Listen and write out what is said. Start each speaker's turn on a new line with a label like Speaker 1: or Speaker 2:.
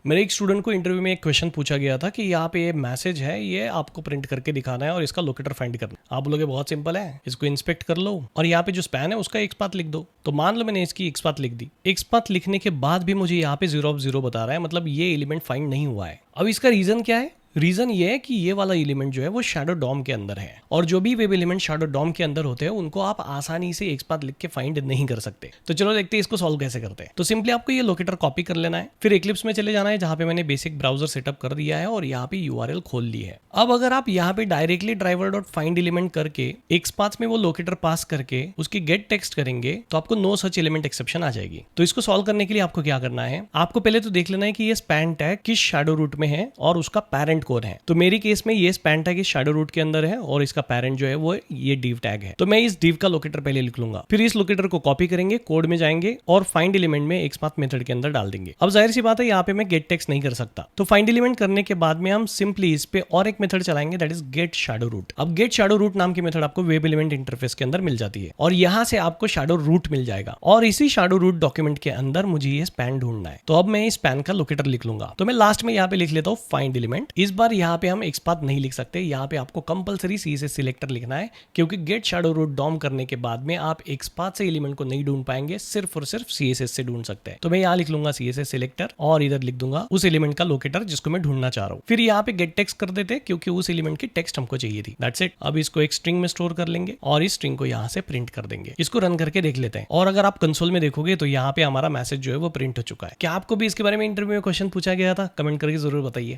Speaker 1: मेरे एक स्टूडेंट को इंटरव्यू में एक क्वेश्चन पूछा गया था कि यहाँ पे ये मैसेज है, ये आपको प्रिंट करके दिखाना है और इसका लोकेटर फाइंड करना है। आप बोलोगे बहुत सिंपल है, इसको इंस्पेक्ट कर लो और यहाँ पे जो स्पैन है उसका एक्स पाथ लिख दो। तो मान लो मैंने इसकी एक्स पाथ लिख दी। एक्स पाथ लिखने के बाद भी मुझे यहाँ पे 0 ऑफ 0 बता रहा है, मतलब ये एलिमेंट फाइंड नहीं हुआ है। अब इसका रीजन क्या है? रीजन ये है कि ये वाला एलिमेंट जो है वो शैडो डॉम के अंदर है, और जो भी वेब एलिमेंट शैडो डॉम के अंदर होते हैं उनको आप आसानी से एक पाथ लिख के फाइंड नहीं कर सकते। तो चलो देखते हैं इसको सॉल्व कैसे करते हैं। तो सिंपली आपको ये लोकेटर कॉपी कर लेना है, फिर एक्लिप्स में चले जाना है जहां पे मैंने बेसिक ब्राउजर सेटअप कर दिया है और यहाँ पे यूआरएल खोल ली है। अब अगर आप यहाँ पे directly driver dot find element करके एक्स पाथ में वो लोकेटर पास करके उसकी गेट टेक्स्ट करेंगे तो आपको नो सच एलिमेंट एक्सेप्शन आ जाएगी। तो इसको सॉल्व करने के लिए आपको क्या करना है, आपको पहले तो देख लेना है कि ये स्पैन टैग किस शैडो रूट में है और उसका पेरेंट कौन है। तो मेरी केस में ये स्पैन टैग इस शैडो रूट के अंदर है और इसका पेरेंट जो है वो ये div टैग है। तो मैं इस div का लोकेटर पहले लिख लूंगा, फिर इस लोकेटर को कॉपी करेंगे, कोड में जाएंगे और फाइंड एलिमेंट में एक्सपाथ मेथड के अंदर डाल देंगे। अब जाहिर सी बात है यहाँ पे मैं गेट टेक्स्ट नहीं कर सकता, तो फाइंड एलिमेंट करने के बाद में हम सिंपली इस पे और एक मेथड चलाएंगे, that is get shadow root. अब गेट शैडो रूट नाम की मेथड आपको वेब एलिमेंट इंटरफेस के अंदर मिल जाती है और यहाँ से आपको शैडो रूट मिल जाएगा और इसी शैडो रूट डॉक्यूमेंट के अंदर मुझे ये स्पैन ढूंढना है। तो अब मैं इस स्पैन का लोकेटर लिख लूंगा। तो मैं लास्ट में यहाँ पे लिख लेता हूँ फाइंड एलिमेंट। इस बार यहाँ पे हम एक्सपाथ नहीं लिख सकते, यहाँ पे आपको कंपलसरी सीएसएस सिलेक्टर लिखना है, क्योंकि गेट शैडो रूट डॉम करने के बाद में आप एक्सपाथ से एलिमेंट को नहीं ढूंढ पाएंगे, सिर्फ और सिर्फ सीएसएस से ढूंढ सकते हैं। तो मैं यहाँ लिख लूंगा सीएसएस सिलेक्टर और इधर लिख दूंगा उस एलिमेंट का लोकेटर जिसको मैं ढूंढना चाह रहा हूँ। फिर यहाँ पे गेट टेक्स्ट कर देते क्योंकि उस एलिमेंट की टेक्स्ट हमको चाहिए थी। That's it. अब इसको एक स्ट्रिंग में स्टोर कर लेंगे और इस स्ट्रिंग को यहाँ से प्रिंट कर देंगे। इसको रन करके देख लेते हैं और अगर आप कंसोल में देखोगे तो यहाँ पे हमारा मैसेज जो है वो प्रिंट हो चुका है। क्या आपको भी इसके बारे में इंटरव्यू में क्वेश्चन पूछा गया था? कमेंट करके जरूर बताइए।